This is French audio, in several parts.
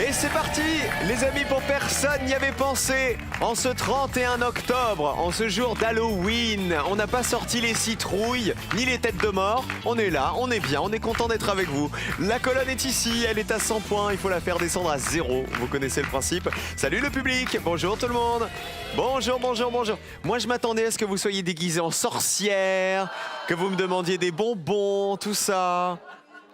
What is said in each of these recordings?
Et c'est parti, les amis, pour personne n'y avait pensé. En ce 31 octobre, en ce jour d'Halloween, on n'a pas sorti les citrouilles, ni les têtes de mort. On est là, on est bien, on est content d'être avec vous. La colonne est ici, elle est à 100 points, il faut la faire descendre à 0. Vous connaissez le principe. Salut le public, bonjour tout le monde. Bonjour, bonjour, bonjour. Moi, je m'attendais à ce que vous soyez déguisés en sorcière, que vous me demandiez des bonbons, tout ça.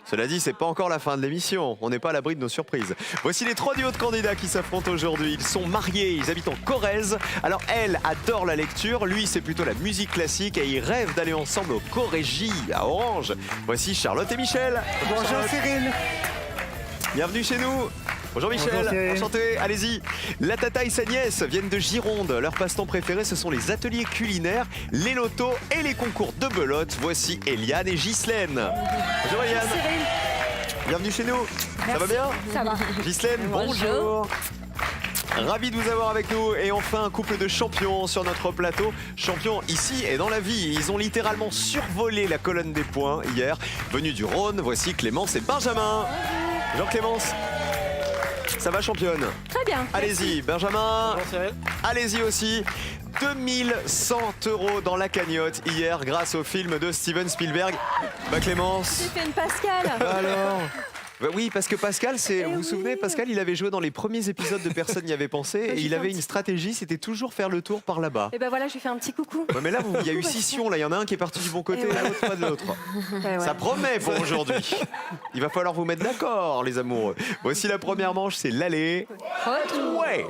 Cela dit, c'est pas encore la fin de l'émission. On n'est pas à l'abri de nos surprises. Voici les 3 duos de candidats qui s'affrontent aujourd'hui. Ils sont mariés, ils habitent en Corrèze. Alors elle adore la lecture, lui c'est plutôt la musique classique et ils rêvent d'aller ensemble au Corégie à Orange. Voici Charlotte et Michel. Bonjour Cyril. Bienvenue chez nous. Bonjour Michel, bonjour enchanté, allez-y. La tata et sa nièce viennent de Gironde. Leur passe-temps préféré, ce sont les ateliers culinaires, les lotos et les concours de belote. Voici Eliane et Ghislaine. Bonjour Eliane. Bienvenue chez nous. Merci. Ça va bien? Ça va. Ghislaine, bonjour. Ravi de vous avoir avec nous et enfin un couple de champions sur notre plateau. Champions ici et dans la vie. Ils ont littéralement survolé la colonne des points hier. Venus du Rhône, voici Clémence et Benjamin. Bonjour Clémence. Ça va championne? Très bien. Allez-y Benjamin. Allez-y aussi. 2100 € dans la cagnotte hier grâce au film de Steven Spielberg. Bah Clémence. J'ai fait une Pascal. Alors bah oui, parce que Pascal, vous vous oui. souvenez, Pascal, il avait joué dans les premiers épisodes de Personne n'y avait pensé et il avait une stratégie, c'était toujours faire le tour par là-bas. Et ben voilà, je lui fais un petit coucou. Ouais, mais là, il y a eu scission, là, il y en a un qui est parti du bon côté et l'autre pas de l'autre. Ouais, ouais. Ça promet pour aujourd'hui. Il va falloir vous mettre d'accord, les amoureux. Voici la première manche, c'est l'aller. Retour. Ouais.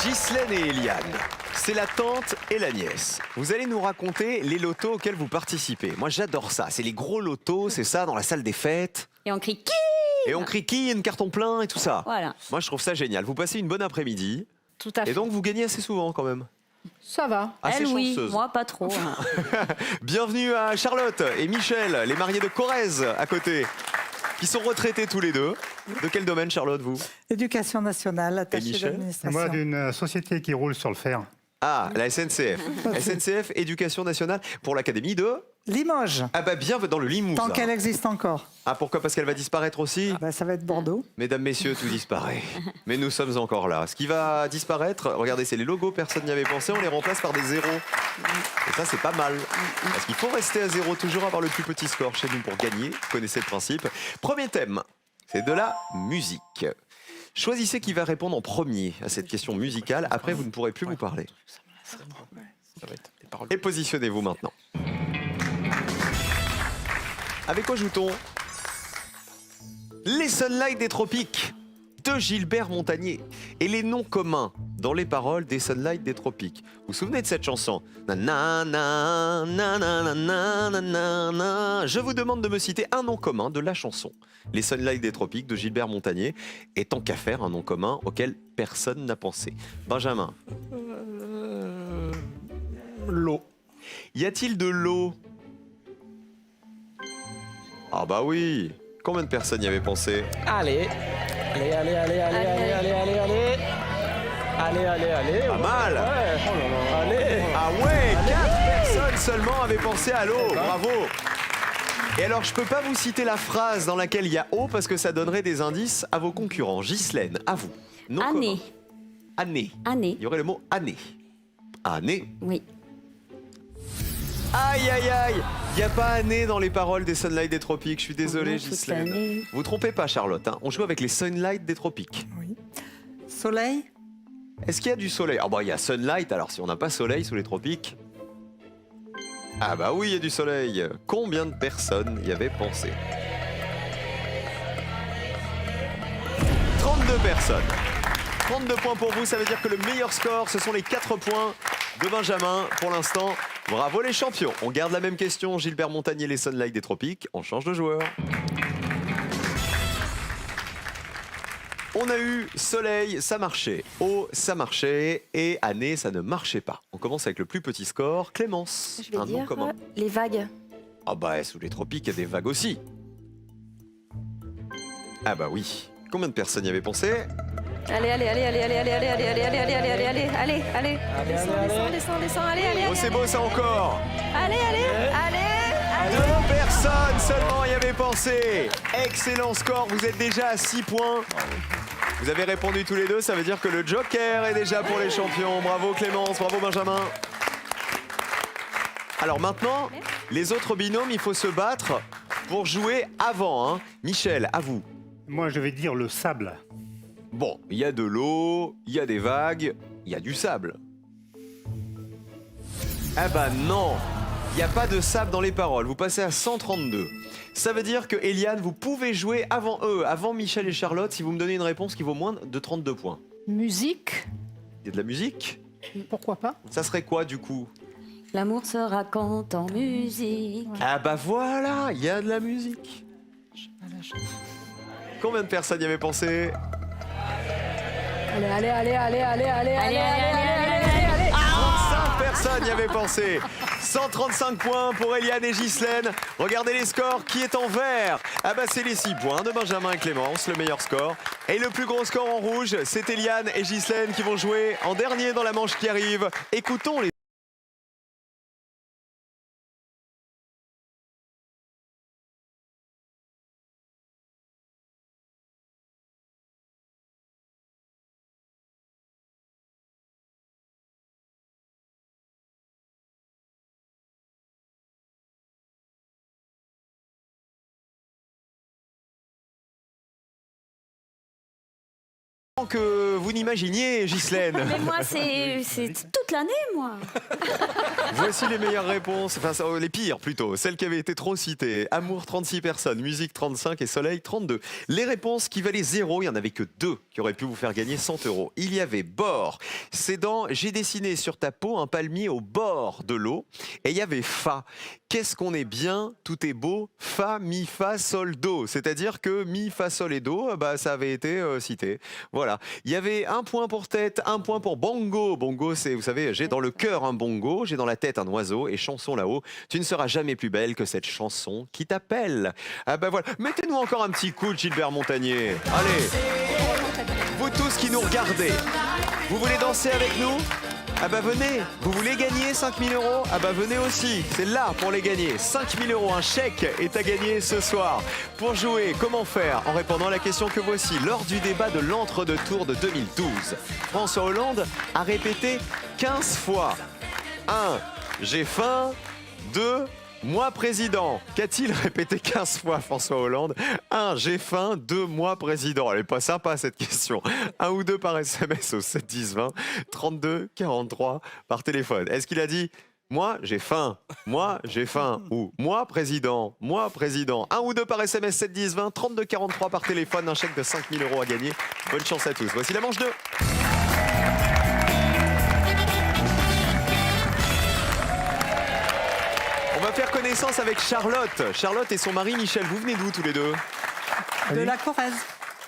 Ghislaine et Eliane, c'est la tante et la nièce. Vous allez nous raconter les lotos auxquels vous participez. Moi, j'adore ça. C'est les gros lotos, c'est ça, dans la salle des fêtes. Et on crie qui? Et on crie qui, une carton plein et tout ça. Voilà. Moi, je trouve ça génial. Vous passez une bonne après-midi. Tout à fait. Et donc, vous gagnez assez souvent quand même. Ça va. Assez Elle, oui. chanceuse. Moi, pas trop. Bienvenue à Charlotte et Michel, les mariés de Corrèze à côté, qui sont retraités tous les deux. De quel domaine, Charlotte, vous? Éducation nationale, attachée Michel d'administration. Moi, d'une société qui roule sur le fer. Ah, la SNCF. SNCF, Éducation nationale, pour l'Académie de... Limoges, Ah bah bien dans le Limousin. tant qu'elle existe encore. Ah pourquoi? Parce qu'elle va disparaître aussi? Bah, ça va être Bordeaux. Mesdames, messieurs, tout disparaît. Mais nous sommes encore là. Ce qui va disparaître, regardez, c'est les logos, personne n'y avait pensé, on les remplace par des zéros. Et ça, c'est pas mal. Parce qu'il faut rester à 0, toujours avoir le plus petit score chez nous pour gagner. Vous connaissez le principe. Premier thème, c'est de la musique. Choisissez qui va répondre en premier à cette question musicale. Après, vous ne pourrez plus vous parler. Et positionnez-vous maintenant. Avec quoi joue-t-on? Les Sunlight des Tropiques de Gilbert Montagné et les noms communs dans les paroles des Sunlight des Tropiques. Vous vous souvenez de cette chanson? Nanana, nanana, nanana. Je vous demande de me citer un nom commun de la chanson. Les Sunlight des Tropiques de Gilbert Montagné, et tant qu'à faire un nom commun auquel personne n'a pensé. Benjamin. L'eau. Y a-t-il de l'eau? Ah bah oui. Combien de personnes y avaient pensé? Allez, allez, allez, allez, allez, allez, allez, allez, allez. Allez, allez, allez. Pas mal. Ouais. Oh là là. Allez. Ah ouais, 4 personnes seulement avaient pensé à l'eau. Bravo. Et alors, je peux pas vous citer la phrase dans laquelle il y a eau parce que ça donnerait des indices à vos concurrents. Ghislaine, à vous. Nom Année. commun. Année. Année. Il y aurait le mot année. Année. Oui. Aïe, aïe, aïe. Il n'y a pas année dans les paroles des Sunlight des Tropiques. Je suis désolé, Toute Ghislaine. l'année. Vous trompez pas, Charlotte. Hein. On joue avec les Sunlight des Tropiques. Oui. Soleil, Est-ce qu'il y a du soleil? Ah bah il y a Sunlight, alors si on n'a pas soleil sous les tropiques... Ah bah oui, il y a du soleil. Combien de personnes y avaient pensé? 32 personnes. 32 points pour vous, ça veut dire que le meilleur score, ce sont les 4 points de Benjamin pour l'instant. Bravo les champions. On garde la même question, Gilbert Montagné, les Sunlight des Tropiques. On change de joueur. On a eu soleil, ça marchait. Eau, ça marchait. Et année, ça ne marchait pas. On commence avec le plus petit score. Clémence, Je vais un nom dire commun. les vagues. Ah bah, sous les tropiques, il y a des vagues aussi. Ah bah oui. Combien de personnes y avaient pensé? Allez, allez, allez, allez, allez, allez, allez, allez, allez, allez, allez, allez, allez, allez, allez. Allez, Descends, allez, descends, allez. descends, descends, allez, allez, Oh, allez. c'est beau ça encore. Allez, allez, allez, 2 personnes seulement y avaient pensé. Excellent score, vous êtes déjà à 6 points. Vous avez répondu tous les deux, ça veut dire que le Joker est déjà pour les champions. Bravo Clémence, bravo Benjamin. Alors maintenant, les autres binômes, il faut se battre pour jouer avant. Hein. Michel, à vous. Moi, je vais dire le sable. Bon, il y a de l'eau, il y a des vagues, il y a du sable. Ah bah non, il n'y a pas de sable dans les paroles. Vous passez à 132. Ça veut dire que Eliane, vous pouvez jouer avant eux, avant Michel et Charlotte, si vous me donnez une réponse qui vaut moins de 32 points. Musique. Il y a de la musique? Pourquoi pas? Ça serait quoi du coup? L'amour se raconte en musique. Ah bah voilà, il y a de la musique. Combien de personnes y avaient pensé? Allez, allez, allez, allez, allez, allez, allez, allez. 35 personnes y avaient pensé. 135 points pour Eliane et Ghislaine. Regardez les scores, qui est en vert? Ah bah c'est les 6 points de Benjamin et Clémence, le meilleur score. Et le plus gros score en rouge, c'est Eliane et Ghislaine qui vont jouer en dernier dans la manche qui arrive. Écoutons les... que vous n'imaginiez, Ghislaine. Mais moi, c'est toute l'année, moi. Voici les meilleures réponses, enfin les pires plutôt, celles qui avaient été trop citées. Amour 36 personnes, musique 35 et soleil 32. Les réponses qui valaient 0, il n'y en avait que 2 qui auraient pu vous faire gagner 100 €. Il y avait bord, c'est dans J'ai dessiné sur ta peau un palmier au bord de l'eau. Et il y avait fa, qu'est-ce qu'on est bien, tout est beau, fa, mi, fa, sol, do. C'est-à-dire que mi, fa, sol et do, bah, ça avait été cité. Voilà. Il y avait 1 point pour tête, 1 point pour bongo. Bongo, c'est, vous savez, j'ai dans le cœur un bongo, j'ai dans la tête un oiseau et chanson là-haut. Tu ne seras jamais plus belle que cette chanson qui t'appelle. Ah bah voilà. Mettez-nous encore un petit coup de Gilbert Montagnier. Allez. Vous tous qui nous regardez, vous voulez danser avec nous? Ah bah venez. Vous voulez gagner 5 000 €? Ah bah venez aussi. C'est là pour les gagner. 5 000 €, un chèque est à gagner ce soir. Pour jouer, comment faire? En répondant à la question que voici. Lors du débat de l'entre-deux-tours de 2012, François Hollande a répété 15 fois. 1. J'ai faim. 2. Moi président. Qu'a-t-il répété 15 fois François Hollande? 1. J'ai faim. 2. Moi président. Elle est pas sympa cette question. 1 ou 2 par SMS au 7 10 20 32 43 par téléphone. Est-ce qu'il a dit moi j'ai faim, moi j'ai faim ou moi président, moi président? 1 ou 2 par SMS 7 10 20 32 43 par téléphone. Un chèque de 5 000 € à gagner. Bonne chance à tous. Voici la manche 2. On va faire connaissance avec Charlotte. Charlotte et son mari Michel, vous venez d'où tous les deux? De la Corrèze.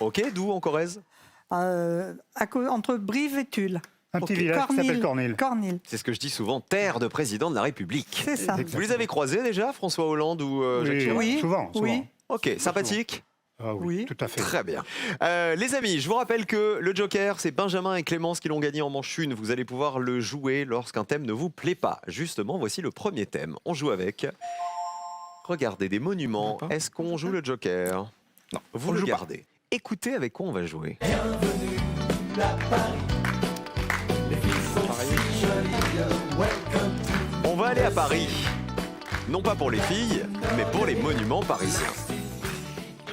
Ok, d'où en Corrèze? Entre Brive et Tulle. Un petit village qui s'appelle Cornil. Cornil. C'est ce que je dis souvent, terre de président de la République. C'est ça. Vous les avez croisés déjà, François Hollande ou Jacques Chirac? Oui, souvent. oui. Ok, sympathique? Ah oui, Oui. tout à fait. Très bien. Les amis, je vous rappelle que le Joker, c'est Benjamin et Clémence qui l'ont gagné en manche 1. Vous allez pouvoir le jouer lorsqu'un thème ne vous plaît pas. Justement, voici le premier thème. On joue avec... Regardez des monuments. Est-ce qu'on joue le Joker? Non, vous le gardez. Écoutez avec quoi on va jouer. On va aller à Paris. Non pas pour les filles, mais pour les monuments parisiens.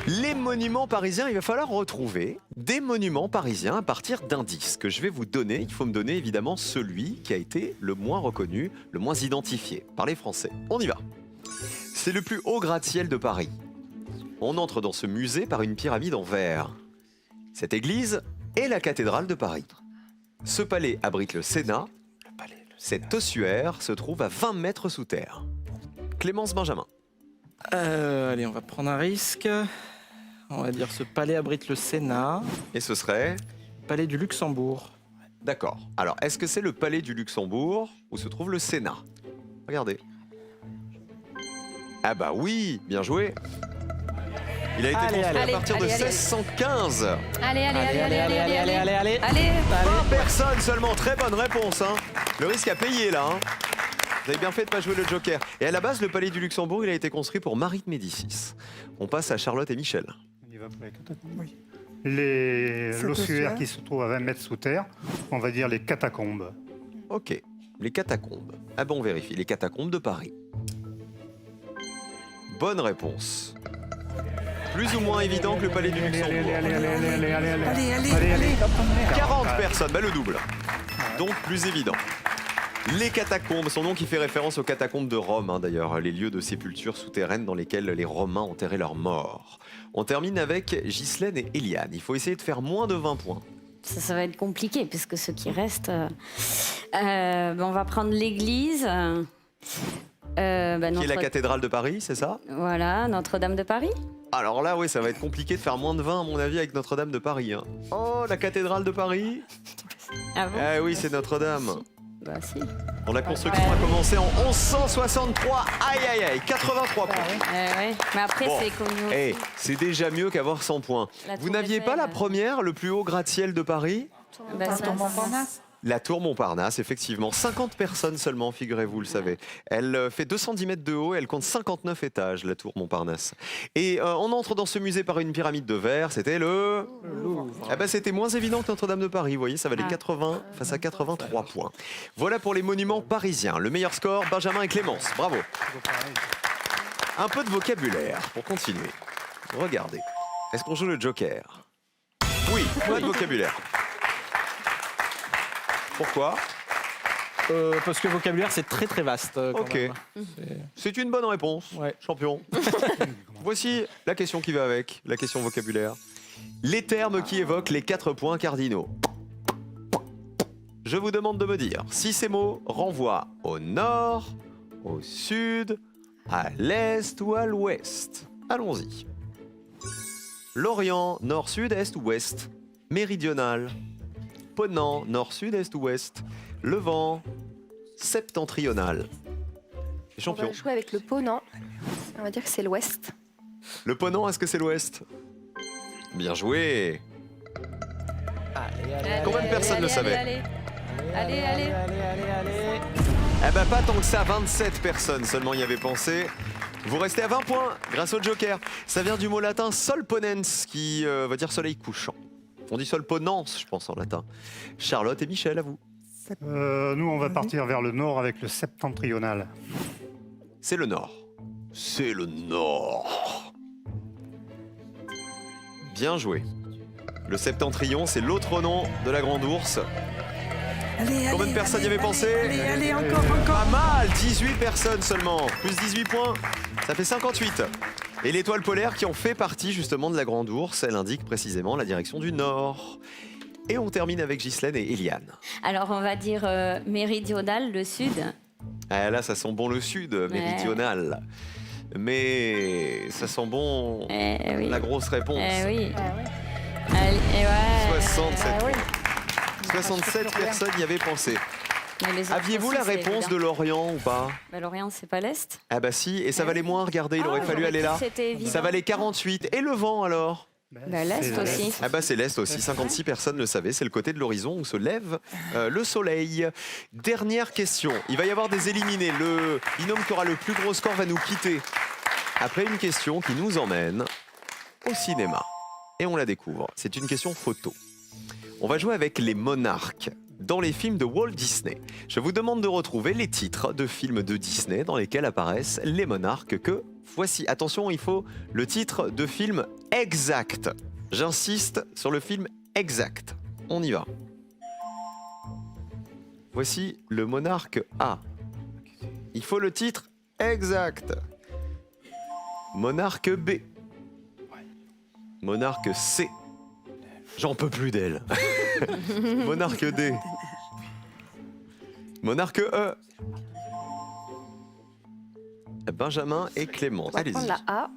Les monuments parisiens, il va falloir retrouver des monuments parisiens à partir d'indices que je vais vous donner. Il faut me donner évidemment celui qui a été le moins reconnu, le moins identifié par les Français. On y va. C'est le plus haut gratte-ciel de Paris. On entre dans ce musée par une pyramide en verre. Cette église est la cathédrale de Paris. Ce palais abrite le Sénat. Cet ossuaire se trouve à 20 mètres sous terre. Clémence, Benjamin. Allez, on va prendre un risque. On va dire ce palais abrite le Sénat. Et ce serait? Palais du Luxembourg. D'accord. Alors, est-ce que c'est le palais du Luxembourg où se trouve le Sénat? Regardez. Ah bah oui, bien joué. Il a été construit à partir de 1615. Allez, allez, allez, allez, allez, allez, allez, allez. Allez. 20 personnes seulement, très bonne réponse. Hein. Le risque à payer là. Hein. Vous avez bien fait de pas jouer le Joker. Et à la base, le palais du Luxembourg, il a été construit pour Marie de Médicis. On passe à Charlotte et Michel. On y va pour les catacombes. Oui. Les C'est l'ossuaire ossuaire. qui se trouve à 20 mètres sous terre, on va dire les catacombes. Ok, les catacombes. Ah bon, on vérifie. Les catacombes de Paris. Bonne réponse. Plus ou moins évident que le palais du Luxembourg. Allez. 40 personnes, bah le double. Donc plus évident. Les catacombes, son nom qui fait référence aux catacombes de Rome, hein, d'ailleurs, les lieux de sépulture souterraines dans lesquels les Romains enterraient leurs morts. On termine avec Ghislaine et Eliane. Il faut essayer de faire moins de 20 points. Ça va être compliqué, puisque ceux qui restent... on va prendre l'église. Qui est la Notre- cathédrale de Paris, c'est ça? Voilà, Notre-Dame de Paris. Alors là, oui, ça va être compliqué de faire moins de 20, à mon avis, avec Notre-Dame de Paris. Hein. Oh, la cathédrale de Paris? Ah bon? Ah oui, c'est Notre-Dame. Bah si. Bon, la construction a commencé en 1163. Aïe, aïe, aïe, 83 points. Ouais. Mais après, Bon. c'est comme nous. Eh, c'est déjà mieux qu'avoir 100 points. La Vous tour n'aviez pas la Eiffel. première, le plus haut gratte-ciel de Paris? Bah, La ça- tour Montparnasse. La tour Montparnasse, effectivement. 50 personnes seulement, figurez-vous, le savez. Elle fait 210 mètres de haut et elle compte 59 étages, la tour Montparnasse. Et on entre dans ce musée par une pyramide de verre, c'était le... Ah bah, c'était moins évident que Notre-Dame de Paris, vous voyez, ça valait Ah. 80 face à 83 points. Voilà pour les monuments parisiens. Le meilleur score, Benjamin et Clémence, bravo. Un peu de vocabulaire pour continuer. Regardez, est-ce qu'on joue le Joker? Oui, pas de vocabulaire. Pourquoi? Parce que vocabulaire, c'est très très vaste. Quand Ok. même. C'est une bonne réponse, Ouais. champion. Voici la question qui va avec, la question vocabulaire. Les termes qui évoquent les 4 points cardinaux. Je vous demande de me dire si ces mots renvoient au nord, au sud, à l'est ou à l'ouest. Allons-y. L'Orient, nord, sud, est ou ouest. Méridional. Ponant, nord, sud, est ou ouest. Levant, septentrional. On Champion. va jouer avec le Ponant. On va dire que c'est l'ouest. Le Ponant, est-ce que c'est l'ouest? Bien joué. Combien de personnes le savaient? Allez. Eh ben pas tant que ça, 27 personnes seulement y avaient pensé. Vous restez à 20 points grâce au Joker. Ça vient du mot latin sol ponens qui veut dire soleil couchant. On dit sol ponens, je pense en latin. Charlotte et Michel, à vous. Nous, on va partir vers le nord avec le septentrional. C'est le nord. C'est le nord. Bien joué. Le septentrion, c'est l'autre nom de la grande ours. Combien de personnes y avaient pensé? Allez, encore. Pas mal, 18 personnes seulement. Plus 18 points, ça fait 58. Et l'étoile polaire qui en fait partie justement de la grande ours, elle indique précisément la direction du nord. Et on termine avec Ghislaine et Eliane. Alors, on va dire méridional, le sud. Ah, là, ça sent bon le sud, méridional. Mais ça sent bon Oui. la grosse réponse. Oui. Allez, et ouais. 67. Ah oui. 67 personnes y avaient pensé. Mais les autres Aviez-vous aussi, la c'est réponse évident. de l'Orient ou pas? Bah, L'Orient, c'est pas l'Est. Ah bah si, et ça valait moins, regardez, il aurait fallu j'aurais aller dit là. que c'était évident. Ça valait 48. Et le vent alors? Bah, l'Est aussi. Ah bah c'est l'Est aussi, 56 personnes le savaient, c'est le côté de l'horizon où se lève le soleil. Dernière question, il va y avoir des éliminés, le binôme qui aura le plus gros score va nous quitter. Après une question qui nous emmène au cinéma. Et on la découvre, c'est une question photo. On va jouer avec les monarques dans les films de Walt Disney. Je vous demande de retrouver les titres de films de Disney dans lesquels apparaissent les monarques que voici. Attention, il faut le titre de film exact. J'insiste sur le film exact. On y va. Voici le monarque A. Il faut le titre exact. Monarque B. Monarque C. J'en peux plus d'elle. Monarque D. Monarque E. Benjamin et Clémence. On va Allez-y. prendre la A.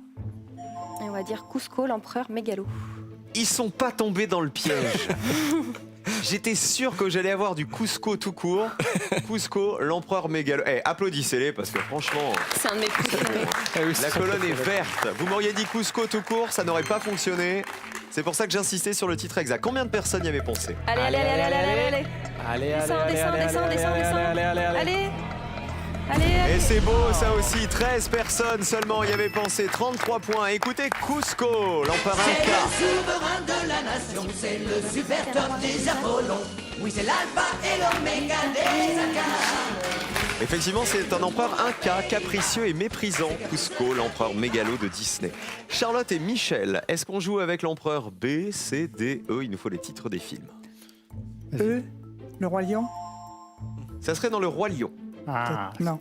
Et on va dire Cusco, l'empereur mégalo. Ils sont pas tombés dans le piège. J'étais sûr que j'allais avoir du Cusco tout court. Cusco, l'empereur mégalo. Eh, applaudissez-les parce que franchement, C'est un de mes préférés. la colonne est verte. Vous m'auriez dit Cusco tout court, ça n'aurait pas fonctionné. C'est pour ça que j'insistais sur le titre exact. Combien de personnes y avaient pensé? Allez. Allez, Descends, descends, descends, descends, descends. Allez. Et c'est beau, ça aussi. 13 personnes seulement y avaient pensé. 33 points. Écoutez Cusco, l'empereur Inca. Souverain de la nation, c'est le super top des Apollons. Oui, c'est l'alpha et l'oméga des Incas. Effectivement, c'est un empereur Inca, capricieux et méprisant. Cusco, l'empereur mégalo de Disney. Charlotte et Michel, est-ce qu'on joue avec l'empereur B, C, D, E? Il nous faut les titres des films. E, le roi lion. Ça serait dans le Roi Lion. Ah, Non,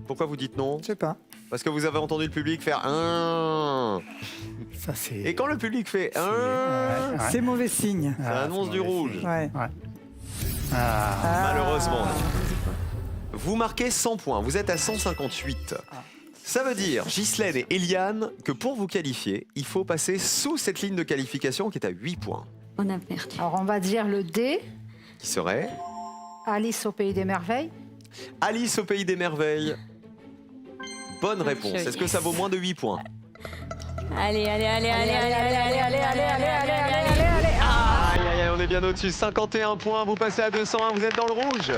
Pourquoi vous dites non? je sais pas. Parce que vous avez entendu le public faire un. ça c'est. Et quand le public fait un, Ouais. C'est mauvais signe. ça annonce du rouge. Ouais. Malheureusement. Vous marquez 100 points, vous êtes à 158. Ça veut dire, Ghislaine et Eliane, que pour vous qualifier, il faut passer sous cette ligne de qualification qui est à 8 points. On a perdu. Alors on va dire le D, Qui serait Alice au pays des merveilles. Alice au pays des merveilles. Bonne réponse. Joli. Est-ce que ça vaut moins de 8 points? Allez, allez, allez, allez, allez, allez, allez, allez, allez, allez, allez, allez, allez. Aïe, aïe, aïe, on est bien au-dessus. 51 points, vous passez à 201, vous êtes dans le rouge.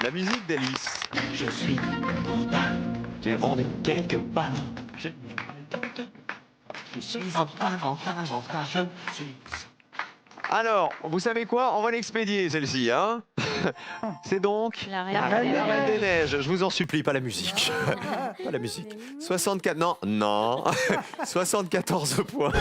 La musique d'Alice. Je suis j'ai rendez quelque part. Je suis en train, je suis. Alors, vous savez quoi? On va l'expédier, celle-ci, hein. C'est donc La la reine. Reine des Neiges. Je vous en supplie, pas la musique. Pas la musique. 64, non, non. 74 points.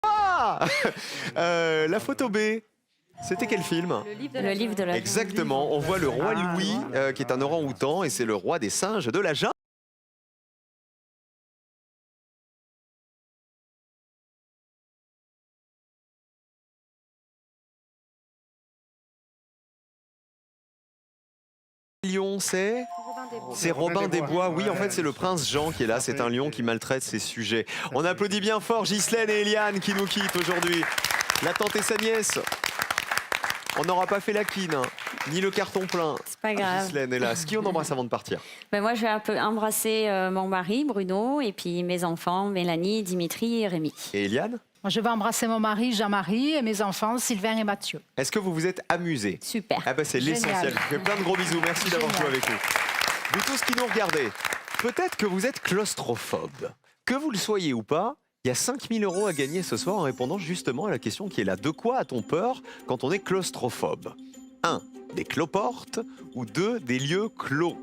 Ah la photo B. C'était quel film? Le livre de la Exactement, on voit le roi Louis, qui est un orang-outan, et c'est le roi des singes de la jungle. Lion, c'est Robin des Bois. Oui, en fait, c'est le prince Jean qui est là. C'est un lion qui maltraite ses sujets. On applaudit bien fort Ghislaine et Eliane qui nous quittent aujourd'hui. La tante et sa nièce. On n'aura pas fait la quine, hein, ni le carton plein. C'est pas grave. Ghislaine est là. Qui on embrasse avant de partir? Ben moi, je vais un peu embrasser mon mari, Bruno, et puis mes enfants, Mélanie, Dimitri et Rémi. Et Eliane? Moi, je vais embrasser mon mari, Jean-Marie, et mes enfants, Sylvain et Mathieu. Est-ce que vous vous êtes amusés? Super. Ah bah c'est Génial. l'essentiel. Je vous fais plein de gros bisous. Merci d'avoir joué avec nous. Vous tous qui nous regardez, peut-être que vous êtes claustrophobe. Que vous le soyez ou pas, il y a 5000 € à gagner ce soir en répondant justement à la question qui est là. De quoi a-t-on peur quand on est claustrophobe? 1. Des cloportes ou 2. Des lieux clos?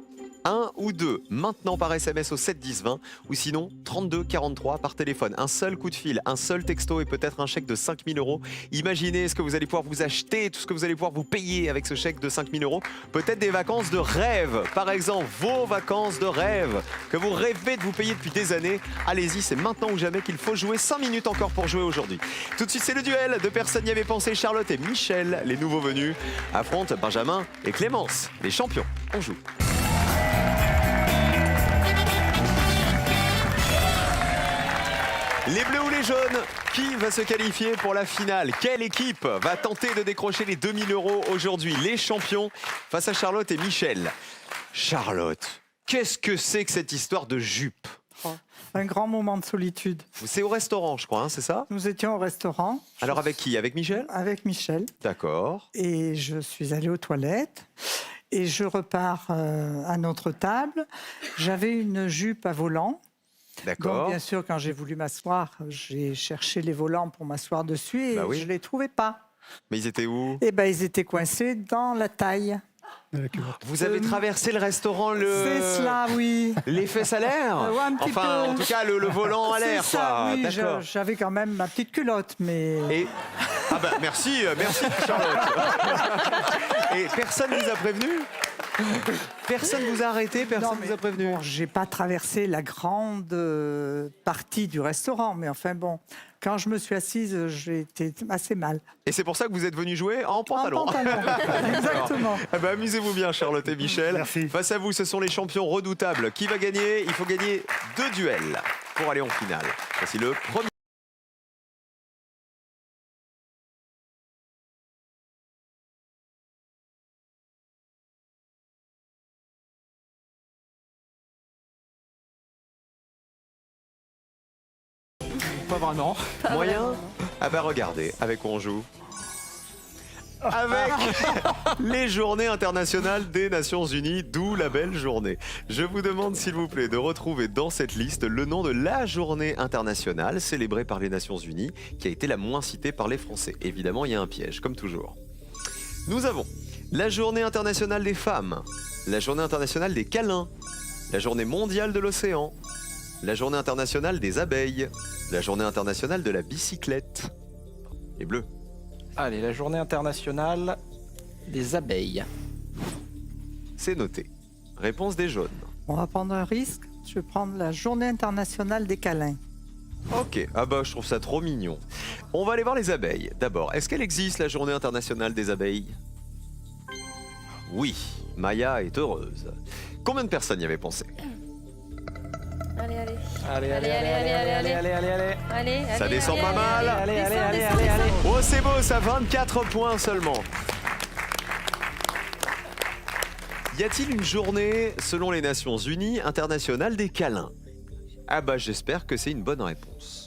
1 ou 2, maintenant par SMS au 7 10 20 ou sinon 32 43 par téléphone. Un seul coup de fil, un seul texto et peut-être un chèque de 5000 €. Imaginez ce que vous allez pouvoir vous acheter, tout ce que vous allez pouvoir vous payer avec ce chèque de 5000 €. Peut-être des vacances de rêve, par exemple vos vacances de rêve que vous rêvez de vous payer depuis des années. Allez-y, c'est maintenant ou jamais qu'il faut jouer. 5 minutes encore pour jouer aujourd'hui. Tout de suite, c'est le duel de personne n'y avait pensé. Charlotte et Michel, les nouveaux venus, affrontent Benjamin et Clémence, les champions. On joue. Les bleus ou les jaunes, qui va se qualifier pour la finale? Quelle équipe va tenter de décrocher les 2000 € aujourd'hui? Les champions face à Charlotte et Michel. Charlotte, qu'est-ce que c'est que cette histoire de jupe? Un grand moment de solitude. C'est au restaurant, je crois, hein, c'est ça? Nous étions au restaurant. Alors avec qui? Avec Michel? Avec Michel. D'accord. Et je suis allée aux toilettes. Et je repars à notre table. J'avais une jupe à volant. Donc, D'accord. bien sûr, quand j'ai voulu m'asseoir, j'ai cherché les volants pour m'asseoir dessus et Bah oui. je ne les trouvais pas. Mais ils étaient où? Eh ben, ils étaient coincés dans la taille. Vous avez traversé le restaurant, C'est cela, oui. l'effet salaire? Ouais, un petit Enfin, peu. en tout cas, le volant à C'est l'air, ça, quoi. oui. D'accord. J'avais quand même ma petite culotte, mais... Et... Ah bah merci Charlotte. Et personne vous a prévenu? Personne vous a arrêté? Personne vous a prévenu? Bon, j'ai pas traversé la grande partie du restaurant, mais enfin bon, quand je me suis assise, j'ai été assez mal. Et c'est pour ça que vous êtes venu jouer en pantalon. En pantalon. Exactement. Ah bah, amusez-vous bien Charlotte et Michel. Merci. Face à vous, ce sont les champions redoutables. Qui va gagner? Il faut gagner 2 duels pour aller en finale. Voici le premier. Pas vraiment. Moyen? Ah bah regardez, avec quoi on joue. Avec les journées internationales des Nations Unies, d'où la belle journée. Je vous demande s'il vous plaît de retrouver dans cette liste le nom de la journée internationale célébrée par les Nations Unies qui a été la moins citée par les Français. Évidemment, il y a un piège, comme toujours. Nous avons la journée internationale des femmes, la journée internationale des câlins, la journée mondiale de l'océan, la journée internationale des abeilles, la journée internationale de la bicyclette. Les bleus. Allez, la journée internationale des abeilles. C'est noté. Réponse des jaunes. On va prendre un risque. Je vais prendre la journée internationale des câlins. Ok, ah bah je trouve ça trop mignon. On va aller voir les abeilles. D'abord, est-ce qu'elle existe la journée internationale des abeilles? Oui, Maya est heureuse. Combien de personnes y avaient pensé? Allez, allez. Allez, allez, allez, allez, allez, allez, allez, allez. Allez, Ça descend pas mal. Allez, allez, allez, Descends, allez, allez. Oh c'est beau, ça 24 points seulement. Y a-t-il une journée, selon les Nations Unies, internationale des câlins? Ah bah j'espère que c'est une bonne réponse.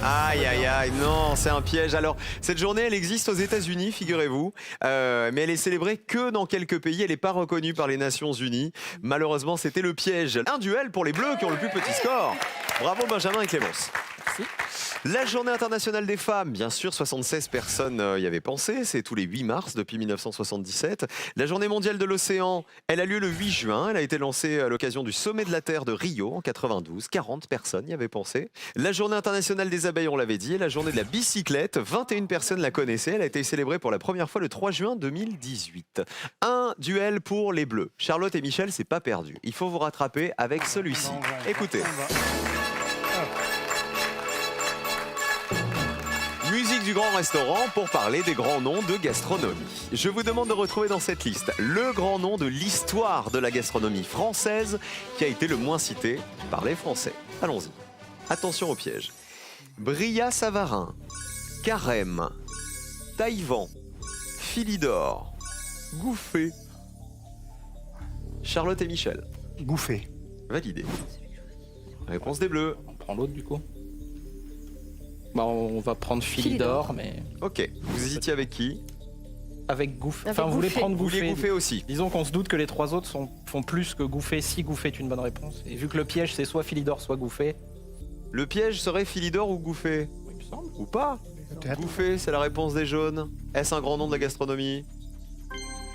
Aïe aïe aïe, non, c'est un piège. Alors, cette journée, elle existe aux États-Unis, figurez-vous, mais elle est célébrée que dans quelques pays. Elle n'est pas reconnue par les Nations Unies. Malheureusement, c'était le piège. Un duel pour les Bleus qui ont le plus petit score. Bravo Benjamin et Clémence. Merci. La journée internationale des femmes, bien sûr, 76 personnes y avaient pensé, c'est tous les 8 mars depuis 1977. La journée mondiale de l'océan, elle a lieu le 8 juin, elle a été lancée à l'occasion du sommet de la Terre de Rio en 92, 40 personnes y avaient pensé. La journée internationale des abeilles, on l'avait dit, et la journée de la bicyclette, 21 personnes la connaissaient, elle a été célébrée pour la première fois le 3 juin 2018. Un duel pour les Bleus. Charlotte et Michel, c'est pas perdu. Il faut vous rattraper avec celui-ci. Écoutez. Musique du grand restaurant pour parler des grands noms de gastronomie. Je vous demande de retrouver dans cette liste le grand nom de l'histoire de la gastronomie française qui a été le moins cité par les Français. Allons-y. Attention au piège. Brillat-Savarin, Carême, Taïwan, Philidor, Gouffé. Charlotte et Michel. Gouffé. Validé. Réponse des Bleus. On prend l'autre du coup. Bah, on va prendre Philidor, mais Ok. Vous hésitiez avec qui? avec Gouffé. Avec Enfin, vous voulez Gouffé. prendre Vous vouliez Gouffé. Gouffé aussi. Disons qu'on se doute que les trois autres font plus que Gouffé si Gouffé est une bonne réponse. Et vu que le piège c'est soit Philidor, soit Gouffé. Le piège serait Philidor ou Gouffé? Il me semble. Ou pas? Peut-être. Gouffé, c'est la réponse des jaunes. Est-ce un grand nom de la gastronomie?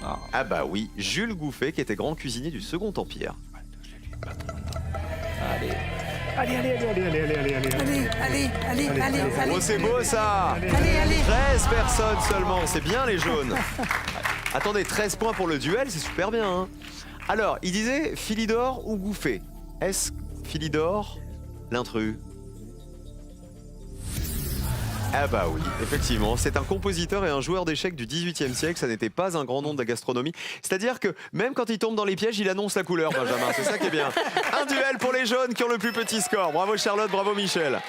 Ah. Ah bah oui, Jules Gouffé qui était grand cuisinier du Second Empire. Allez. Allez, allez, allez, allez, allez, allez, allez. Oh c'est beau ça! 13 personnes seulement, c'est bien les jaunes. Attendez, 13 points pour le duel, c'est super bien. Hein. Alors, il disait Philidor ou Gouffé? Est-ce Philidor, l'intrus? Ah bah oui, effectivement, c'est un compositeur et un joueur d'échecs du XVIIIe siècle, ça n'était pas un grand nom de la gastronomie. C'est-à-dire que même quand il tombe dans les pièges, il annonce la couleur, Benjamin, c'est ça qui est bien. Un duel pour les jaunes qui ont le plus petit score. Bravo Charlotte, bravo Michel.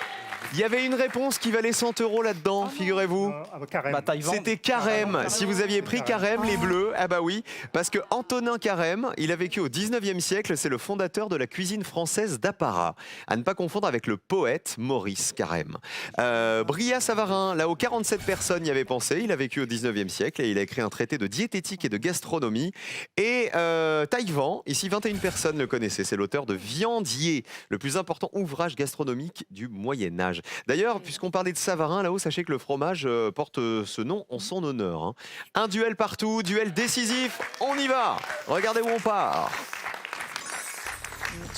Il y avait une réponse qui valait 100 € là-dedans, figurez-vous. Carême. Bah, Taïwan. C'était Carême. Si vous aviez pris Carême, les Bleus, ah bah oui, parce que Antonin Carême, il a vécu au 19e siècle, c'est le fondateur de la cuisine française d'apparat. À ne pas confondre avec le poète Maurice Carême. Brillat-Savarin, là-haut, 47 personnes y avaient pensé. Il a vécu au 19e siècle et il a écrit un traité de diététique et de gastronomie. Et Taïwan, ici 21 personnes le connaissaient. C'est l'auteur de Viandier, le plus important ouvrage gastronomique du Moyen-Âge. D'ailleurs, puisqu'on parlait de Savarin, là-haut, sachez que le fromage porte ce nom en son honneur. Hein. Un duel partout, duel décisif, on y va. Regardez où on part.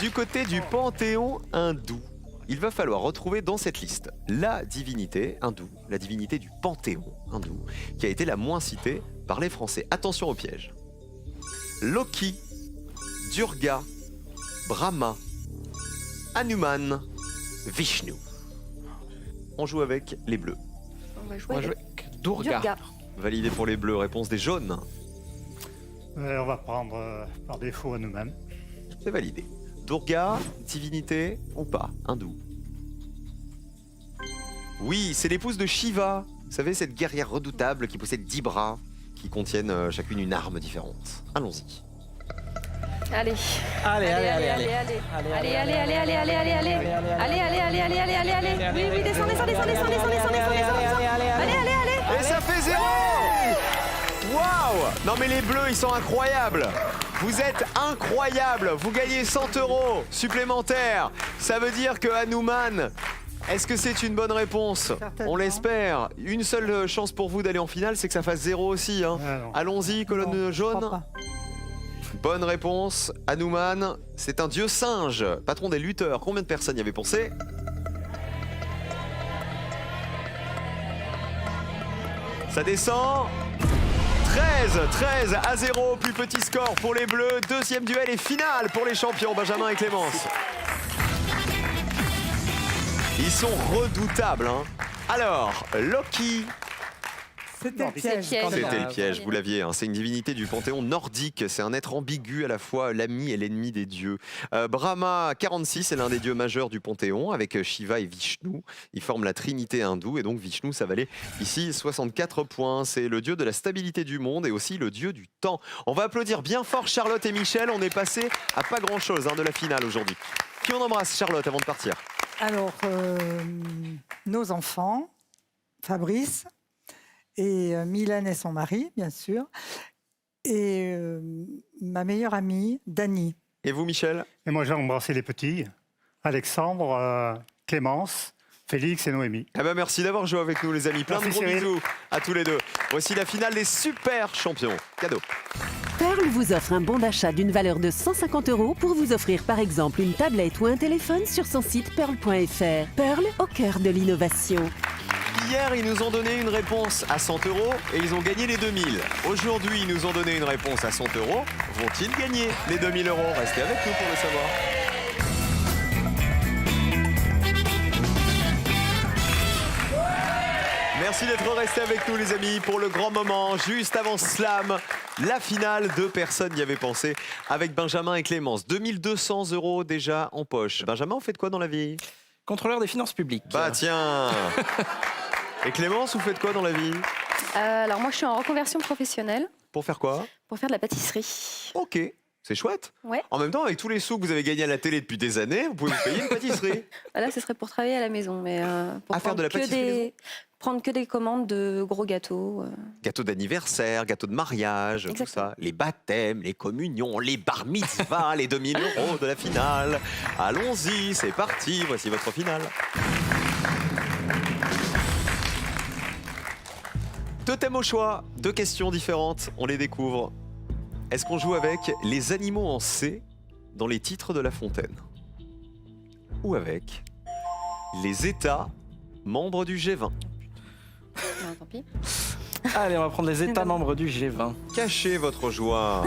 Du côté du panthéon hindou, il va falloir retrouver dans cette liste la divinité hindoue, la divinité du panthéon hindou, qui a été la moins citée par les Français. Attention au piège. Loki, Durga, Brahma, Hanuman, Vishnu. On joue avec les bleus. On va jouer On va jouer avec avec Durga. Validé pour les bleus, réponse des jaunes. On va prendre par défaut Hanuman. C'est validé. Durga, divinité ou pas, hindoue? Oui, c'est l'épouse de Shiva. Vous savez, cette guerrière redoutable qui possède 10 bras, qui contiennent chacune une arme différente. Allons-y. Allez. Allez, allez, allez, allez. Allez, allez, allez, allez, allez, allez, allez, allez. Allez, allez, allez, allez, allez, allez, allez. Oui, oui, descends, descends, descends, descends, descends, descends, descends. Allez, allez, allez. Et ça fait 0. Waouh! Non mais les bleus, ils sont incroyables. Vous êtes incroyables. Vous gagnez 100 € supplémentaires. Ça veut dire que Hanuman, est-ce que c'est une bonne réponse? Certainement. On l'espère. Une seule chance pour vous d'aller en finale, c'est que ça fasse 0 aussi. Hein. Ah non. Allons-y, colonne Non, je jaune. crois pas. Bonne réponse. Hanuman, c'est un dieu singe, patron des lutteurs. Combien de personnes y avaient pensé? Ça descend. 13 à 0, plus petit score pour les bleus. Deuxième duel et finale pour les champions, Benjamin et Clémence. Ils sont redoutables. Hein. Alors, Loki. C'était le piège. piège. C'était le piège, vous l'aviez. Hein. C'est une divinité du panthéon nordique. C'est un être ambigu à la fois l'ami et l'ennemi des dieux. Brahma, 46, est l'un des dieux majeurs du panthéon, avec Shiva et Vishnu. Ils forment la trinité hindoue. Et donc Vishnu, ça valait ici 64 points. C'est le dieu de la stabilité du monde et aussi le dieu du temps. On va applaudir bien fort Charlotte et Michel. On est passé à pas grand-chose de la finale aujourd'hui. Qui on embrasse, Charlotte, avant de partir? Alors, nos enfants, Fabrice et Mylène et son mari, bien sûr, et ma meilleure amie, Dani. Et vous, Michel? Et moi, j'ai embrassé les petits. Alexandre, Clémence, Félix et Noémie. Eh ben merci d'avoir joué avec nous, les amis. Plein de Merci, gros Cyril. bisous à tous les deux. Voici la finale des super champions. Cadeau. Pearl vous offre un bon d'achat d'une valeur de 150 € pour vous offrir par exemple une tablette ou un téléphone sur son site pearl.fr. Pearl au cœur de l'innovation. Hier, ils nous ont donné une réponse à 100 € et ils ont gagné les 2000. Aujourd'hui, ils nous ont donné une réponse à 100 €. Vont-ils gagner les 2000 €? Restez avec nous pour le savoir. Merci d'être restés avec nous, les amis, pour le grand moment. Juste avant Slam, la finale, 2 personnes y avaient pensé avec Benjamin et Clémence. 2200 € déjà en poche. Benjamin, vous faites quoi dans la vie? Contrôleur des finances publiques. Bah tiens. Et Clémence, vous faites quoi dans la vie? Alors moi, je suis en reconversion professionnelle Pour faire quoi? pour faire de la pâtisserie. Ok, c'est chouette. Ouais. En même temps, avec tous les sous que vous avez gagnés à la télé depuis des années, vous pouvez vous payer une pâtisserie. Là, ce serait pour travailler à la maison, mais pour À faire de la prendre pâtisserie prendre que des commandes de gros gâteaux. Gâteau d'anniversaire, gâteau de mariage, tout Exactement. ça. Les baptêmes, les communions, les bar mitzvahs, les 2000 € de la finale. Allons-y, c'est parti, voici votre finale. 2 thèmes au choix, 2 questions différentes, on les découvre. Est-ce qu'on joue avec les animaux en C dans les titres de La Fontaine? Ou avec les États membres du G20? Non, tant pis. Allez, on va prendre les États Voilà. membres du G20. Cachez votre joie.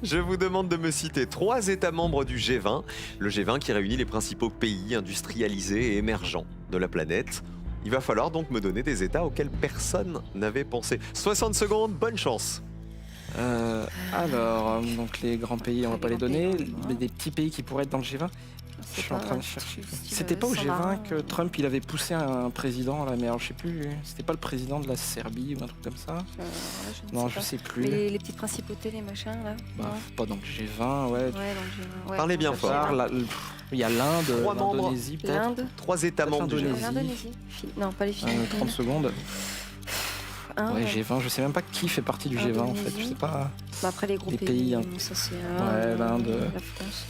Je vous demande de me citer 3 États membres du G20. Le G20 qui réunit les principaux pays industrialisés et émergents de la planète. Il va falloir donc me donner des États auxquels personne n'avait pensé. 60 secondes, bonne chance. Alors, donc les grands pays, on va Les pas les grands donner. pays, Mais des petits pays qui pourraient être dans le G20. Je suis en train de chercher. C'était pas au G20 que Trump il avait poussé un président là, mais alors je sais plus. C'était pas le président de la Serbie ou un truc comme ça? Non, je sais plus. Mais les petites principautés, les machins, là. Bah, non. pas dans le G20, ouais. Ouais, dans le G20, ouais. Parlez bien Dans le fort. G20. Il y a l'Inde, 3 membres. l'Indonésie peut-être. L'Inde. 3 États membres du G20. L'Indonésie. L'Indonésie. Non, pas les Philippines. 30 secondes. Hein, Ouais, ouais. G20, je sais même pas qui fait partie du G20 en fait. Je sais pas. Bah, après, les gros Les pays, pays, hein. ça c'est Ouais, l'Inde. La France.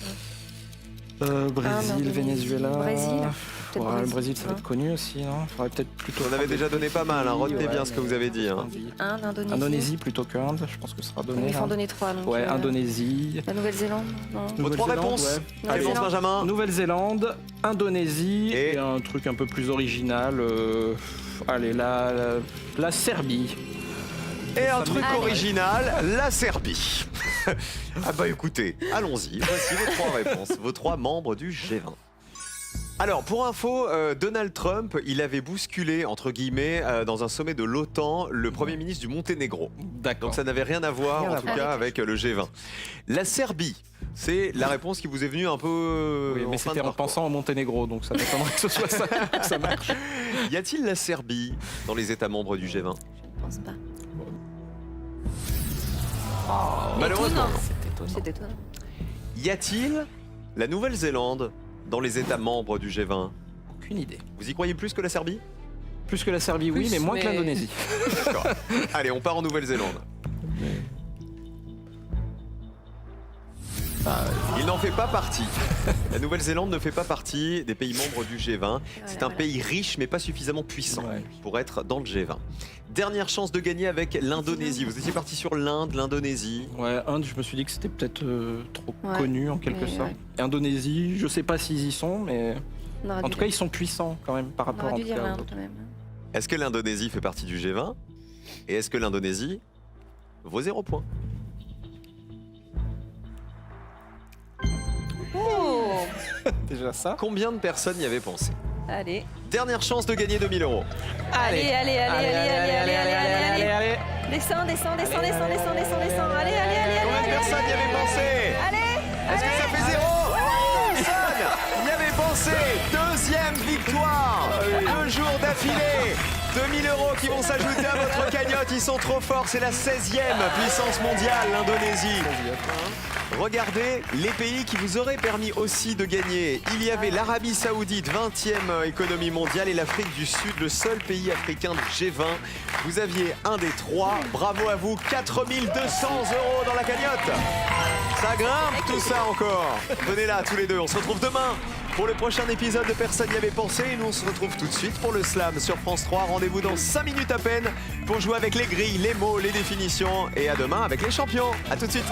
Brésil, Indonésie. Venezuela. Brésil. Ouais, Peut-être le Brésil, ça va hein. être connu aussi, non? Faudrait peut-être plutôt. Vous en avez déjà donné pas mal, hein. Retenez bien ce que vous avez dit, hein. Inde, Indonésie. Indonésie plutôt que Inde, je pense que ça sera donné. Il faut en là. donner 3. Donc, Ouais, Indonésie. La Nouvelle-Zélande, non. Vos 3 Nouvelle-Zélande, réponses. ouais. Réponse Nouvelle-Zélande. Benjamin. Nouvelle-Zélande, Indonésie Et et un truc un peu plus original. Allez, la Serbie. Et un truc Allez. original, la Serbie. Ah bah écoutez, allons-y, voici vos 3 réponses, vos 3 membres du G20. Alors, pour info, Donald Trump, il avait bousculé, entre guillemets, dans un sommet de l'OTAN, le Premier ministre du Monténégro. D'accord. Donc ça n'avait rien à voir, Rien en à tout voir. cas, avec le G20. La Serbie, c'est la réponse qui vous est venue un peu... Oui, mais fin de c'était en parcours. pensant au Monténégro, donc ça m'étonnerait que ce soit ça, que ça marche. Y a-t-il la Serbie dans les États membres du G20? Je pense pas. Malheureusement. C'est étonnant. C'est étonnant. Y a-t-il la Nouvelle-Zélande dans les États membres du G20? Aucune idée. Vous y croyez plus que la Serbie? Plus que la Serbie, oui, Plus, mais moins que mais- l'Indonésie. D'accord. Allez, on part en Nouvelle-Zélande. Il n'en fait pas partie. La Nouvelle-Zélande ne fait pas partie des pays membres du G20. C'est un pays riche mais pas suffisamment puissant Ouais. pour être dans le G20. Dernière chance de gagner avec l'Indonésie. Vous étiez parti sur l'Inde, l'Indonésie. Ouais, Inde, je me suis dit que c'était peut-être trop Ouais. connu en quelque Mais sorte. ouais. Et Indonésie, je sais pas s'ils y sont, mais On aurait en dû tout cas, ils sont puissants quand même par on rapport aurait en dû tout dire cas aux l'Inde autres. quand même. Est-ce que l'Indonésie fait partie du G20? Et est-ce que l'Indonésie vaut 0 points? Oh Déjà ça. Combien de personnes y avaient pensé? Allez. Dernière chance de gagner 2000 €. Allez, allez, allez, allez, allez, allez, allez, allez. Descends, descends, descends, descends, descends, descends, descends. Allez, allez, allez, Combien de allez, personnes y avaient pensé? allez. Est-ce que ça fait 0? Personne y avait pensé. Deuxième victoire. 2 jours d'affilée. 2000 € qui vont s'ajouter à votre cagnotte. Ils sont trop forts. C'est la 16e puissance mondiale, l'Indonésie. Regardez les pays qui vous auraient permis aussi de gagner. Il y avait l'Arabie Saoudite, 20e économie mondiale, et l'Afrique du Sud, le seul pays africain du G20. Vous aviez un des 3. Bravo à vous. 4200 € dans la cagnotte. Ça grimpe tout ça encore. Venez là tous les deux. On se retrouve demain pour le prochain épisode de Personne n'y avait pensé. Et nous on se retrouve tout de suite pour le slam sur France 3. Rendez-vous dans 5 minutes à peine pour jouer avec les grilles, les mots, les définitions. Et à demain avec les champions. À tout de suite.